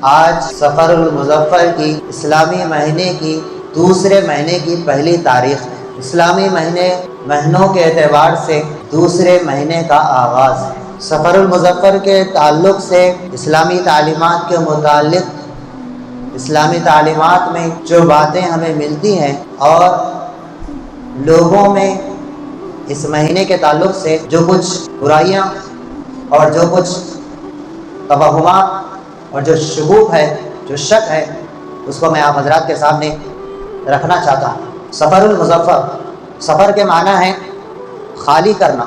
آج سفر المظفر کی اسلامی مہینے کی دوسرے مہینے کی پہلی تاریخ ہے۔ اسلامی مہینوں کے اعتبار سے دوسرے مہینے کا آغاز ہے۔ سفر المظفر کے تعلق سے اسلامی تعلیمات کے متعلق اسلامی تعلیمات میں جو باتیں ہمیں ملتی ہیں اور لوگوں میں اس مہینے کے تعلق سے جو کچھ برائیاں اور جو کچھ توہمات اور جو شکوک ہے، جو شک ہے، اس کو میں آپ حضرات کے سامنے رکھنا چاہتا ہوں۔ سفر المظفر، سفر کے معنی ہے خالی کرنا،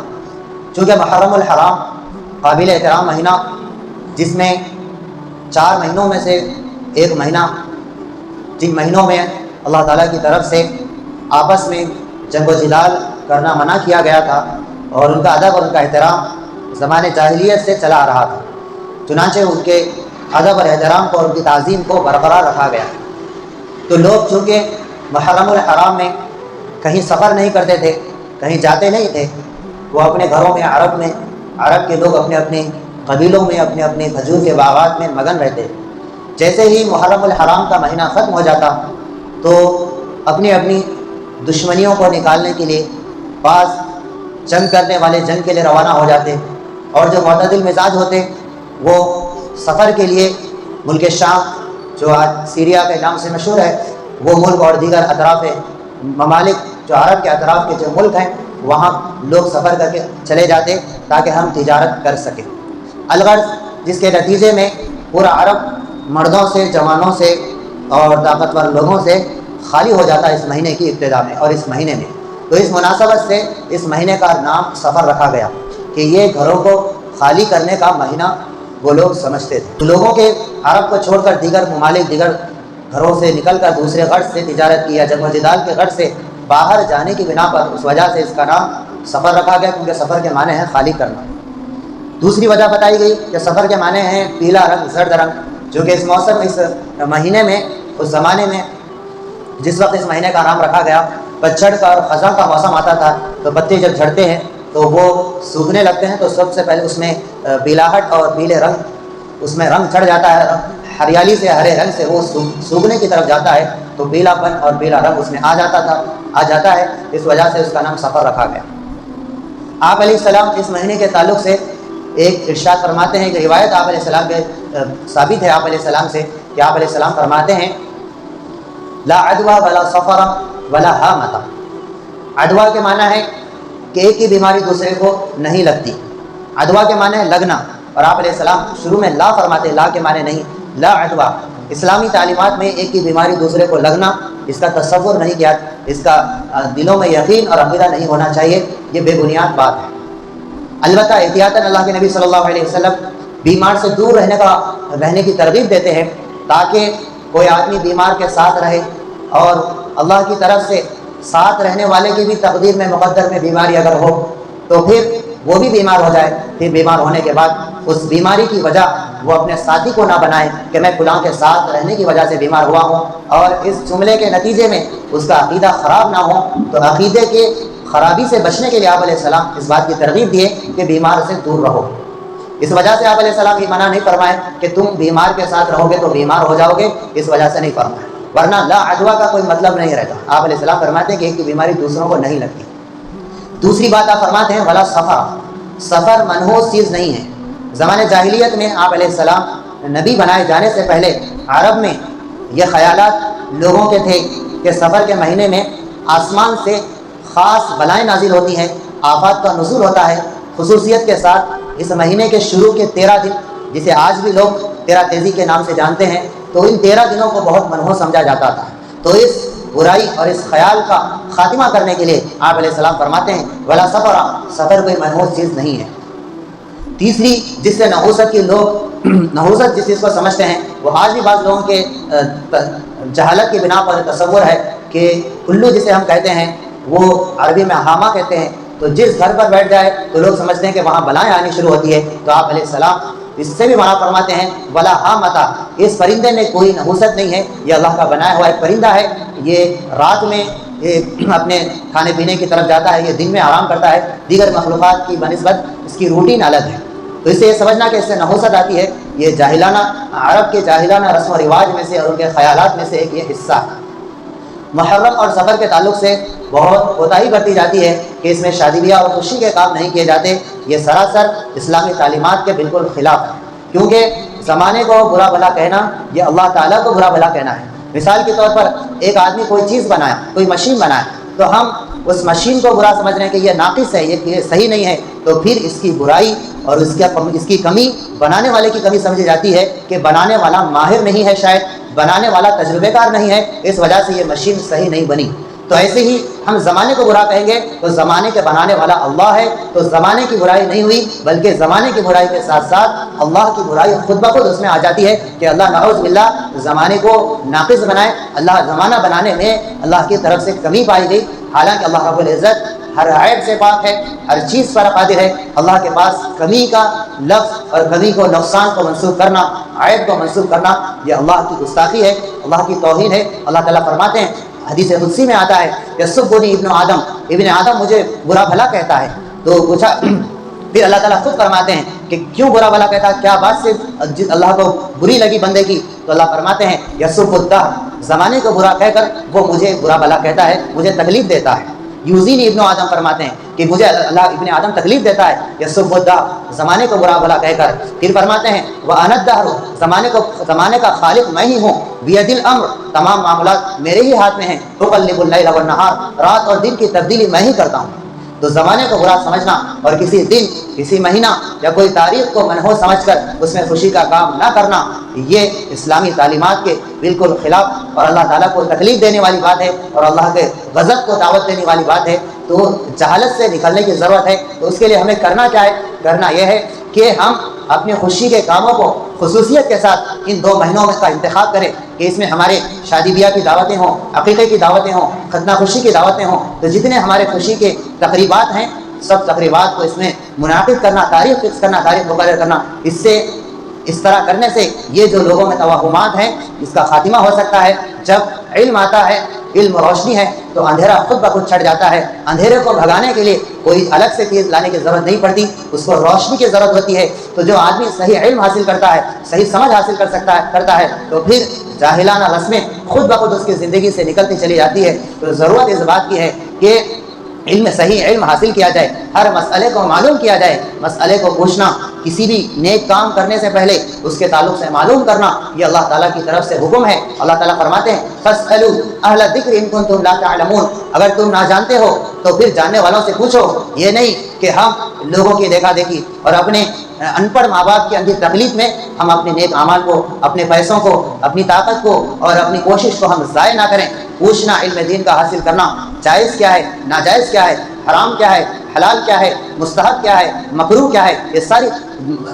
چونکہ محرم الحرام قابل احترام مہینہ، جس میں 4 مہینوں میں سے ایک مہینہ، جن مہینوں میں اللہ تعالیٰ کی طرف سے آپس میں جنگ و جدال کرنا منع کیا گیا تھا اور ان کا ادب اور ان کا احترام زمانے جاہلیت سے چلا آ رہا تھا، چنانچہ ان کے ادب اور احترام کو اور ان کی تعظیم کو برقرار رکھا گیا۔ تو لوگ چونکہ محرم الحرام میں کہیں سفر نہیں کرتے تھے، کہیں جاتے نہیں تھے، وہ اپنے گھروں میں عرب کے لوگ اپنے اپنے قبیلوں میں اپنے اپنے کھجور کے باغات میں مگن رہتے۔ جیسے ہی محرم الحرام کا مہینہ ختم ہو جاتا تو اپنی اپنی دشمنیوں کو نکالنے کے لیے بعض جنگ کرنے والے جنگ کے لیے روانہ ہو جاتے، اور جو معتدل مزاج ہوتے وہ سفر کے لیے ملک شام، جو آج سیریا کے نام سے مشہور ہے، وہ ملک اور دیگر اطراف ممالک جو عرب کے اطراف کے جو ملک ہیں وہاں لوگ سفر کر کے چلے جاتے تاکہ ہم تجارت کر سکیں۔ الغرض جس کے نتیجے میں پورا عرب مردوں سے، جوانوں سے اور طاقتور لوگوں سے خالی ہو جاتا اس مہینے کی ابتدا میں اور اس مہینے میں۔ تو اس مناسبت سے اس مہینے کا نام سفر رکھا گیا کہ یہ گھروں کو خالی کرنے کا مہینہ وہ لوگ سمجھتے تھے۔ لوگوں کے عرب کو چھوڑ کر دیگر ممالک، دیگر گھروں سے نکل کر دوسرے غرض سے تجارت کی یا جنگ و جدال کے غرض سے باہر جانے کی بنا پر اس وجہ سے اس کا نام سفر رکھا گیا، کیونکہ سفر کے معنی ہے خالی کرنا۔ دوسری وجہ بتائی گئی کہ سفر کے معنی ہے پیلا رنگ، زرد رنگ، جو کہ اس موسم، اس مہینے میں، اس زمانے میں جس وقت اس مہینے کا نام رکھا گیا، پتجھڑ کا اور خزاں کا موسم آتا تھا، تو پتے جب جھڑتے ہیں تو وہ سوکھنے لگتے ہیں، تو سب سے پہلے اس میں پیلاہٹ اور پیلے رنگ، اس میں رنگ چڑھ جاتا ہے، ہریالی سے، ہرے رنگ سے وہ سوکھنے کی طرف جاتا ہے، تو پیلا پن اور پیلا رنگ اس میں آ جاتا ہے، اس وجہ سے اس کا نام سفر رکھا گیا۔ آپ علیہ السلام اس مہینے کے تعلق سے ایک ارشاد فرماتے ہیں کہ روایت آپ علیہ السلام کے ثابت ہے آپ علیہ السلام سے کہ آپ علیہ السلام فرماتے ہیں لا عدوى ولا سفر ولا حامۃ۔ عدوہ کے معنی ہے کہ ایک ہی بیماری دوسرے کو نہیں لگتی، عدوہ کے معنی ہے لگنا، اور آپ علیہ السلام شروع میں لا فرماتے ہیں، لا کے معنی نہیں، لا عدوہ۔ اسلامی تعلیمات میں ایک ہی بیماری دوسرے کو لگنا، اس کا تصور نہیں کیا، اس کا دلوں میں یقین اور عقیدہ نہیں ہونا چاہیے، یہ بے بنیاد بات ہے۔ البتہ احتیاطاً اللہ کے نبی صلی اللہ علیہ وسلم بیمار سے دور رہنے کی ترغیب دیتے ہیں، تاکہ کوئی آدمی بیمار کے ساتھ رہے، اور اللہ کی طرف سے ساتھ رہنے والے کی بھی تقدیر میں، مقدر میں بیماری اگر ہو تو پھر وہ بھی بیمار ہو جائے، پھر بیمار ہونے کے بعد اس بیماری کی وجہ وہ اپنے ساتھی کو نہ بنائے کہ میں فلاں کے ساتھ رہنے کی وجہ سے بیمار ہوا ہوں، اور اس جملے کے نتیجے میں اس کا عقیدہ خراب نہ ہو۔ تو عقیدے کے خرابی سے بچنے کے لیے آپ علیہ السلام اس بات کی ترغیب دیے کہ بیمار سے دور رہو۔ اس وجہ سے آپ علیہ السلام یہ منع نہیں فرمائے کہ تم بیمار کے ساتھ رہو گے تو بیمار ہو جاؤ گے، اس وجہ سے نہیں فرمایا، ورنہ لا عدوہ کا کوئی مطلب نہیں رہتا۔ آپ علیہ السلام فرماتے ہیں کہ ایک کی بیماری دوسروں کو نہیں لگتی۔ دوسری بات آپ فرماتے ہیں ولا سفر، سفر منحوس چیز نہیں ہے۔ زمانے جاہلیت میں آپ علیہ السلام نبی بنائے جانے سے پہلے عرب میں یہ خیالات لوگوں کے تھے کہ سفر کے مہینے میں آسمان سے خاص بلائیں نازل ہوتی ہیں، آفات کا نزول ہوتا ہے، خصوصیت کے ساتھ اس مہینے کے شروع کے 13 دن، جسے آج بھی لوگ 13 تیزی کے نام سے جانتے ہیں، تو ان 13 دنوں کو بہت منحوس سمجھا جاتا تھا۔ تو اس برائی اور اس خیال کا خاتمہ کرنے کے لیے آپ علیہ السلام فرماتے ہیں ولا سفر، سفر کوئی منحوس چیز نہیں ہے۔ تیسری جس سے نحوست کی لوگ نحوست جس چیز کو سمجھتے ہیں، وہ آج بھی بعض لوگوں کے جہالت کی بنا پر تصور ہے کہ الو جسے ہم کہتے ہیں وہ عربی میں حامہ کہتے ہیں، تو جس گھر پر بیٹھ جائے تو لوگ سمجھتے ہیں کہ وہاں بلائیں آنی شروع ہوتی ہے۔ تو آپ علیہ السلام اس سے بھی منع فرماتے ہیں ولا حامۃ، اس پرندے میں کوئی نحوست نہیں ہے، یہ اللہ کا بنایا ہوا ایک پرندہ ہے، یہ رات میں اپنے کھانے پینے کی طرف جاتا ہے، یہ دن میں آرام کرتا ہے، دیگر مخلوقات کی بنسبت اس کی روٹین الگ ہے۔ تو اس سے یہ سمجھنا کہ اس سے نحوست آتی ہے، یہ جاہلانہ عرب کے جاہلانہ رسم و رواج میں سے اور ان کے خیالات میں سے ایک یہ حصہ ہے۔ محرم اور سفر کے تعلق سے بہت کوتاہی برتی جاتی ہے کہ اس میں شادی بیاہ اور خوشی کے کام نہیں کیے جاتے۔ یہ سراسر اسلامی تعلیمات کے بالکل خلاف ہے، کیونکہ زمانے کو برا بھلا کہنا یہ اللہ تعالیٰ کو برا بھلا کہنا ہے۔ مثال کے طور پر ایک آدمی کوئی چیز بنایا، کوئی مشین بنایا، تو ہم اس مشین کو برا سمجھ رہے ہیں کہ یہ ناقص ہے، یہ صحیح نہیں ہے، تو پھر اس کی برائی اور اس کی کمی بنانے والے کی کمی سمجھی جاتی ہے کہ بنانے والا ماہر نہیں ہے، شاید بنانے والا تجربے کار نہیں ہے، اس وجہ سے یہ مشین صحیح نہیں بنی۔ تو ایسے ہی ہم زمانے کو برا کہیں گے تو زمانے کے بنانے والا اللہ ہے، تو زمانے کی برائی نہیں ہوئی، بلکہ زمانے کی برائی کے ساتھ ساتھ اللہ کی برائی خود بخود اس میں آ جاتی ہے کہ اللہ نعوذ باللہ زمانے کو ناقص بنائے۔ اللہ زمانہ بنانے میں اللہ کی طرف سے کمی پائی گئی، حالانکہ اللہ رب العزت ہر عیب سے پاک ہے، ہر چیز پر قادر ہے۔ اللہ کے پاس کمی کا لفظ اور کمی کو، نقصان کو منسوخ کرنا، عیب کو منسوخ کرنا، یہ اللہ کی گستاخی ہے، اللہ کی توہین ہے۔ اللہ تعالیٰ فرماتے ہیں، حدیث قدسی میں آتا ہے کہ یسبنی ابن آدم مجھے برا بھلا کہتا ہے۔ تو پوچھا، پھر اللہ تعالیٰ خود فرماتے ہیں کہ کیوں برا بھلا کہتا ہے، کیا بات سے اللہ کو بری لگی بندے کی؟ تو اللہ فرماتے ہیں یسب الدہر، زمانے کو برا کہہ کر وہ مجھے برا بھلا کہتا ہے، مجھے تکلیف دیتا ہے۔ یوزینی ابن آدم فرماتے ہیں کہ مجھے اللہ ابن آدم تکلیف دیتا ہے، یسب الدہر، زمانے کو برا بھلا کہہ کر۔ پھر فرماتے ہیں وَأَنَا الدَّهْرُ، زمانے کا خالق میں ہی ہوں، بِيَدِ الْأَمْرُ، تمام معاملات میرے ہی ہاتھ میں ہیں، اُقَلِّبُ اللَّيْلَ وَالنَّهَارَ، رات اور دن کی تبدیلی میں ہی کرتا ہوں۔ تو زمانے کو برا سمجھنا اور کسی دن، کسی مہینہ یا کوئی تاریخ کو منحوس سمجھ کر اس میں خوشی کا کام نہ کرنا، یہ اسلامی تعلیمات کے بالکل خلاف اور اللہ تعالیٰ کو تکلیف دینے والی بات ہے اور اللہ کے غضب کو دعوت دینے والی بات ہے۔ تو جہالت سے نکلنے کی ضرورت ہے۔ تو اس کے لیے ہمیں کرنا کیا ہے؟ کرنا یہ ہے کہ ہم اپنی خوشی کے کاموں کو خصوصیت کے ساتھ ان 2 مہینوں کا انتخاب کریں کہ اس میں ہمارے شادی بیاہ کی دعوتیں ہوں، عقیقے کی دعوتیں ہوں، ختنہ خوشی کی دعوتیں ہوں۔ تو جتنے ہمارے خوشی کے تقریبات ہیں، سب تقریبات کو اس میں منعقد کرنا، تاریخ فکس کرنا، تاریخ مقرر کرنا۔ اس طرح کرنے سے یہ جو لوگوں میں توہمات ہیں اس کا خاتمہ ہو سکتا ہے۔ جب علم آتا ہے، علم روشنی ہے، تو اندھیرا خود بخود چھٹ جاتا ہے۔ اندھیرے کو بھگانے کے لیے کوئی الگ سے چیز لانے کی ضرورت نہیں پڑتی، اس کو روشنی کی ضرورت ہوتی ہے۔ تو جو آدمی صحیح علم حاصل کرتا ہے، صحیح سمجھ حاصل کرتا ہے تو پھر جاہلانہ رسمیں خود بخود اس کی زندگی سے نکلتی چلی جاتی ہے۔ تو ضرورت اس بات کی ہے کہ صحیح علم حاصل کیا جائے، ہر مسئلے کو معلوم کیا جائے۔ مسئلے کو پوچھنا، کسی بھی نیک کام کرنے سے پہلے اس کے تعلق سے معلوم کرنا، یہ اللہ تعالیٰ کی طرف سے حکم ہے۔ اللہ تعالیٰ فرماتے ہیں فَاسْأَلُوا أَهْلَ الذِّكْرِ إِن كُنتُمْ لَا تَعْلَمُونَ، اگر تم نہ جانتے ہو تو پھر جاننے والوں سے پوچھو۔ یہ نہیں کہ ہم لوگوں کی دیکھا دیکھی اور اپنے ان پڑھ ماں باپ کی اندھی تکلیف میں ہم اپنے نیک اعمال کو، اپنے پیسوں کو، اپنی طاقت کو اور اپنی کوشش کو ہم ضائع نہ کریں۔ پوچھنا، علم دین کا حاصل کرنا، جائز کیا ہے، ناجائز کیا ہے، حرام کیا ہے، حلال کیا ہے، مستحب کیا ہے، مکروہ کیا ہے، یہ ساری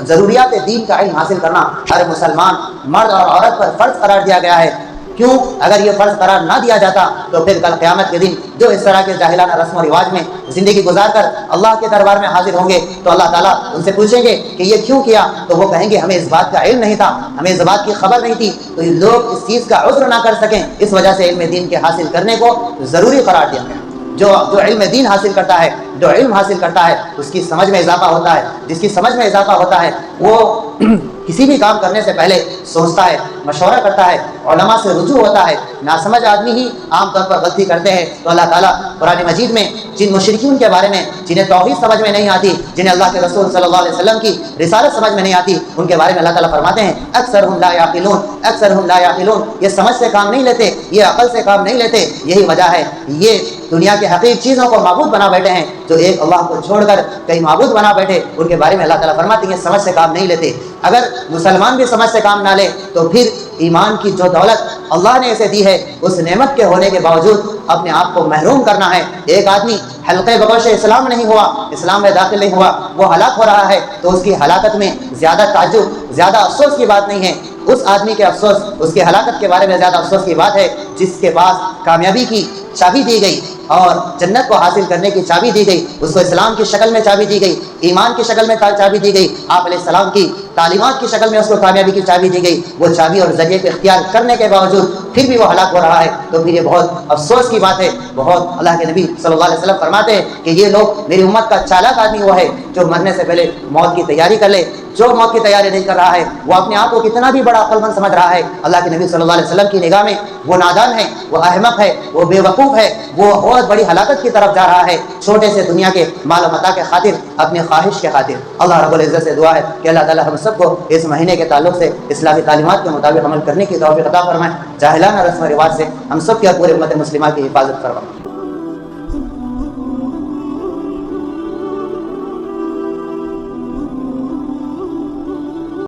ضروریات دین کا علم حاصل کرنا ہر مسلمان مرد اور عورت پر فرض قرار دیا گیا ہے۔ کیوں؟ اگر یہ فرض قرار نہ دیا جاتا تو پھر کل قیامت کے دن جو اس طرح کے جاہلانہ رسم و رواج میں زندگی گزار کر اللہ کے دربار میں حاضر ہوں گے تو اللہ تعالیٰ ان سے پوچھیں گے کہ یہ کیوں کیا؟ تو وہ کہیں گے ہمیں اس بات کا علم نہیں تھا، ہمیں اس بات کی خبر نہیں تھی۔ تو لوگ اس چیز کا عذر نہ کر سکیں، اس وجہ سے علم دین کے حاصل کرنے کو ضروری قرار دیا گیا۔ جو علم دین حاصل کرتا ہے، جو علم حاصل کرتا ہے، اس کی سمجھ میں اضافہ ہوتا ہے۔ جس کی سمجھ میں اضافہ ہوتا ہے وہ کسی بھی کام کرنے سے پہلے سوچتا ہے، مشورہ کرتا ہے، علماء سے رجوع ہوتا ہے۔ ناسمجھ آدمی ہی عام طور پر غلطی کرتے ہیں۔ تو اللہ تعالیٰ قرآن مجید میں جن مشرکین کے بارے میں جنہیں توحید سمجھ میں نہیں آتی، جنہیں اللہ کے رسول صلی اللہ علیہ وسلم کی رسالت سمجھ میں نہیں آتی، ان کے بارے میں اللہ تعالیٰ فرماتے ہیں اکثرهم لا یعقلون، اکثرهم لا یعقلون، یہ سمجھ سے کام نہیں لیتے، یہ عقل سے کام نہیں لیتے۔ یہی وجہ ہے یہ دنیا کے حقیر چیزوں کو معبود بنا بیٹھے ہیں، جو ایک اللہ کو چھوڑ کر کئی معبود بنا بیٹھے، ان کے بارے میں اللہ تعالیٰ فرماتے ہیں یہ سمجھ سے کام نہیں لیتے۔ اگر مسلمان بھی سمجھ سے کام نہ لے تو پھر ایمان کی جو دولت اللہ نے اسے دی ہے، اس نعمت کے ہونے کے باوجود اپنے آپ کو محروم کرنا ہے۔ ایک آدمی حلقے بگوش اسلام نہیں ہوا، اسلام میں داخل نہیں ہوا، وہ ہلاک ہو رہا ہے، تو اس کی ہلاکت میں زیادہ تعجب، زیادہ افسوس کی بات نہیں ہے۔ اس آدمی کے افسوس، اس کے ہلاکت کے بارے میں زیادہ افسوس کی بات ہے جس کے پاس کامیابی کی چابی دی گئی اور جنت کو حاصل کرنے کی چابی دی گئی، اس کو اسلام کی شکل میں چابی دی گئی، ایمان کی شکل میں چابی دی گئی، آپ علیہ السلام کی تعلیمات کی شکل میں اس کو کامیابی کی چابی دی گئی۔ وہ چابی اور ذریعے کو اختیار کرنے کے باوجود پھر بھی وہ ہلاک ہو رہا ہے، تو پھر یہ بہت افسوس کی بات ہے۔ بہت اللہ کے نبی صلی اللہ علیہ وسلم فرماتے ہیں کہ یہ لوگ، میری امت کا چالاک آدمی وہ ہے جو مرنے سے پہلے موت کی تیاری کر لے، جو موت کی تیاری نہیں کر رہا ہے وہ اپنے آپ کو کتنا بھی بڑا عقل مند سمجھ رہا ہے، اللہ کے نبی صلی اللہ علیہ وسلم کی نگاہ میں وہ نادان ہے، وہ احمق ہے، وہ بے وقوف ہے، وہ بہت بڑی ہلاکت کی طرف جا رہا ہے، چھوٹے سے دنیا کے مال و متاع کے خاطر، اپنے خواہش کے خاطر۔ اللہ رب العزت سے دعا ہے کہ اللہ تعالی ہم سب کو اس مہینے کے تعلق سے اسلامی تعلیمات کے مطابق عمل کرنے کی توفیق عطا فرمائے، جاہلانہ رسم و رواج سے ہم سب کی اور پوری امت مسلمہ کی حفاظت فرمائے۔